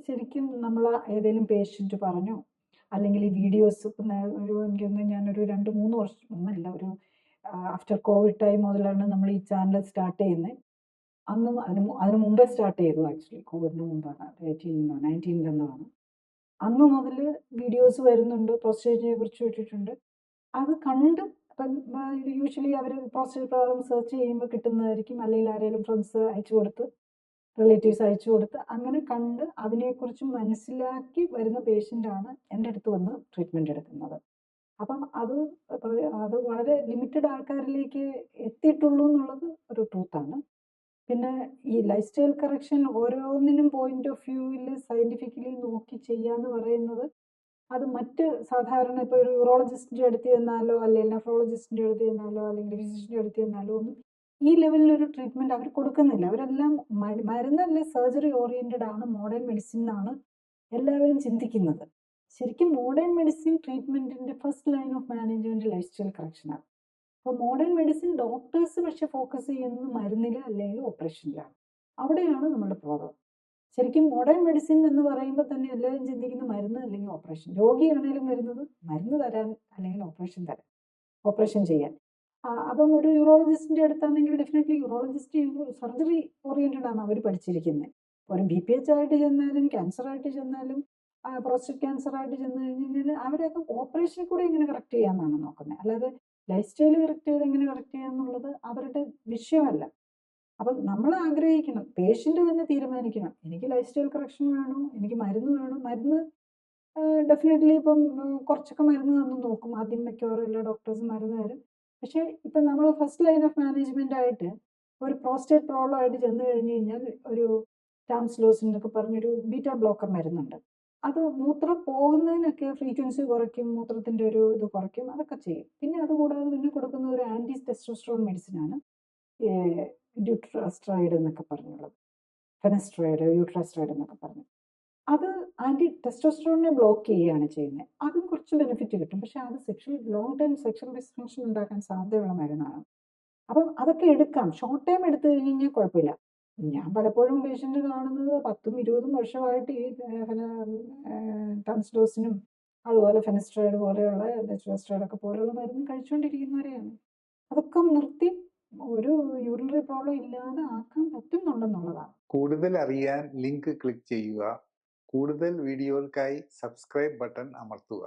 ശരിക്കും നമ്മൾ ഏതെങ്കിലും പേഷ്യൻ്റ് പറഞ്ഞോ അല്ലെങ്കിൽ ഈ വീഡിയോസ് ഇപ്പം എനിക്കൊന്ന് ഞാനൊരു 2-3 വർഷം ഒന്നല്ല ഒരു ആഫ്റ്റർ കോവിഡ് ടൈം മുതലാണ് നമ്മൾ ഈ ചാനൽ സ്റ്റാർട്ട് ചെയ്യുന്നത്. അന്നും അതിന് മുമ്പേ സ്റ്റാർട്ട് ചെയ്തു. ആക്ച്വലി കോവിഡിന് മുമ്പാണ്, 19-19 അന്ന് മുതൽ വീഡിയോസ് വരുന്നുണ്ട്, പ്രോസ്റ്റേറ്റിനെ കുറിച്ച് ഇട്ടിട്ടുണ്ട്. അത് കണ്ട് ഇപ്പം യൂഷ്വലി അവർ പ്രോസ്റ്റേറ്റ് പ്രോബ്ലം സെർച്ച് ചെയ്യുമ്പോൾ കിട്ടുന്നതായിരിക്കും, അല്ലെങ്കിൽ ആരെങ്കിലും ഫ്രണ്ട്സ് അയച്ചു കൊടുത്ത്, റിലേറ്റീവ്സ് അയച്ചു കൊടുത്ത് അങ്ങനെ കണ്ട് അതിനെക്കുറിച്ച് മനസ്സിലാക്കി വരുന്ന പേഷ്യൻ്റാണ് എൻ്റെ അടുത്ത് വന്ന് ട്രീറ്റ്മെൻറ്റ് എടുക്കുന്നത്. അപ്പം അത് വളരെ ലിമിറ്റഡ് ആൾക്കാരിലേക്ക് എത്തിയിട്ടുള്ളൂ എന്നുള്ളത് ഒരു ട്രൂത്താണ്. പിന്നെ ഈ ലൈഫ് സ്റ്റൈൽ കറക്ഷൻ ഓരോന്നിനും പോയിന്റ് ഓഫ് വ്യൂവിൽ സയൻറ്റിഫിക്കലി നോക്കി ചെയ്യാന്ന് പറയുന്നത്, അത് മറ്റ് സാധാരണ ഇപ്പോൾ ഒരു യൂറോളജിസ്റ്റിൻ്റെ അടുത്ത് ചെന്നാലോ അല്ലെങ്കിൽ നെഫ്രോളജിസ്റ്റിൻ്റെ അടുത്ത് ചെന്നാലോ അല്ലെങ്കിൽ ഫിസിഷ്യൻ്റെ അടുത്ത് ചെന്നാലോ ഒന്നും ഈ ലെവലിലൊരു ട്രീറ്റ്മെൻറ്റ് അവർ കൊടുക്കുന്നില്ല. അവരെല്ലാം മരുന്നല്ല, സർജറി ഓറിയൻറ്റഡ് ആണ്, മോഡേൺ മെഡിസിൻ എന്നാണ് എല്ലാവരും ചിന്തിക്കുന്നത്. ശരിക്കും മോഡേൺ മെഡിസിൻ ട്രീറ്റ്മെൻറ്റിൻ്റെ first line of management life style കറക്ഷനാണ്. അപ്പോൾ മോഡേൺ മെഡിസിൻ ഡോക്ടേഴ്സ് പക്ഷെ ഫോക്കസ് ചെയ്യുന്നത് മരുന്നിൽ അല്ലെങ്കിൽ ഓപ്പറേഷനിലാണ്. അവിടെയാണ് നമ്മുടെ പ്രോബ്ലം. ശരിക്കും മോഡേൺ മെഡിസിൻ എന്ന് പറയുമ്പോൾ തന്നെ എല്ലാവരും ചിന്തിക്കുന്ന മരുന്ന് അല്ലെങ്കിൽ ഓപ്പറേഷൻ. രോഗിയാണേലും വരുന്നത് മരുന്ന് തരാൻ അല്ലെങ്കിൽ ഓപ്പറേഷൻ ചെയ്യാൻ. അപ്പം ഒരു യൂറോളജിസ്റ്റിൻ്റെ അടുത്താണെങ്കിൽ ഡെഫിനറ്റ്ലി യൂറോളജിസ്റ്റ് സർജറി ഓറിയൻറ്റഡ് ആണ് അവർ പഠിച്ചിരിക്കുന്നത്. ഒരു BPH ആയിട്ട് ചെന്നാലും ക്യാൻസർ ആയിട്ട് ചെന്നാലും പ്രോസ്റ്റേറ്റ് ക്യാൻസർ ആയിട്ട് ചെന്ന് കഴിഞ്ഞാൽ അവരൊക്കെ ഓപ്പറേഷനിൽ കൂടെ എങ്ങനെ കറക്റ്റ് ചെയ്യാമെന്നാണ് നോക്കുന്നത്. അല്ലാതെ ലൈഫ് സ്റ്റൈൽ കറക്റ്റ് ചെയ്ത് എങ്ങനെ കറക്റ്റ് ചെയ്യാന്നുള്ളത് അവരുടെ വിഷയമല്ല. അപ്പം നമ്മൾ ആഗ്രഹിക്കണം, പേഷ്യൻ്റ് തന്നെ തീരുമാനിക്കണം, എനിക്ക് ലൈഫ് സ്റ്റൈൽ കറക്ഷൻ വേണോ, എനിക്ക് മരുന്ന് വേണോ. മരുന്ന് ഡെഫിനറ്റ്ലി ഇപ്പം കുറച്ചൊക്കെ മരുന്ന് തന്നു നോക്കും. ആദ്യം മിക്കവാറും എല്ലാ ഡോക്ടേഴ്സും മരുന്ന് തരും. പക്ഷേ ഇപ്പം നമ്മൾ ഫസ്റ്റ് ലൈൻ ഓഫ് മാനേജ്മെൻ്റ് ആയിട്ട് ഒരു പ്രോസ്റ്റേറ്റ് പ്രോബ്ലം ആയിട്ട് ചെന്ന് കഴിഞ്ഞ് കഴിഞ്ഞാൽ ഒരു ടാംസ്ലോസിൻ എന്നൊക്കെ പറഞ്ഞൊരു ബീറ്റ ബ്ലോക്കർ മരുന്നുണ്ട്. അത് മൂത്രം പോകുന്നതിനൊക്കെ ഫ്രീക്വൻസി കുറയ്ക്കും, മൂത്രത്തിൻ്റെ ഒരു ഇത് കുറയ്ക്കും, അതൊക്കെ ചെയ്യും. പിന്നെ അതുകൂടാതെ പിന്നെ കൊടുക്കുന്ന ഒരു ആൻറ്റി ടെസ്റ്റോസ്റ്ററോൺ മെഡിസിനാണ് ഡ്യൂട്രാസ്ട്രൈഡ് എന്നൊക്കെ പറഞ്ഞുള്ളത്, ഫെനസ്ട്രൈഡ്, യൂട്രാസ്ട്രൈഡ് എന്നൊക്കെ പറഞ്ഞു. അത് ആൻറ്റി ടെസ്റ്റോസ്റ്ററോണിനെ ബ്ലോക്ക് ചെയ്യുകയാണ് ചെയ്യുന്നത്. അതും കുറച്ച് ബെനിഫിറ്റ് കിട്ടും, പക്ഷെ അത് ലോങ് ടൈം സെക്ഷൽ ഡിസ്ഫങ്ഷൻ ഉണ്ടാക്കാൻ സാധ്യതയുള്ള മരുന്നാണ്. അപ്പം അതൊക്കെ എടുക്കാം, ഷോർട്ട് ടൈം എടുത്തു കഴിഞ്ഞ് കഴിഞ്ഞാൽ കുഴപ്പമില്ല. ഞാൻ പലപ്പോഴും പേഷ്യൻ്റ് കാണുന്നത് 10-20 വർഷമായിട്ട് ഈ ടാംസ്ലോസിനും അതുപോലെ ഫെനസ്ട്രൈഡ് പോലെയുള്ള ഡെറ്റോസ്ട്രൈഡൊക്കെ പോലെയുള്ള മരുന്ന് കഴിച്ചുകൊണ്ടിരിക്കുന്നവരെയാണ്. അതൊക്കെ നിർത്തി ഒരു യൂറിനറി പ്രോബ്ലം ഇല്ലാതെ ആക്കാൻ പറ്റുന്നുണ്ടെന്നുള്ളതാണ്. കൂടുതൽ അറിയാൻ ലിങ്ക് ക്ലിക്ക് ചെയ്യുക. കൂടുതൽ വീഡിയോകൾക്കായി സബ്സ്ക്രൈബ് ബട്ടൺ അമർത്തുക.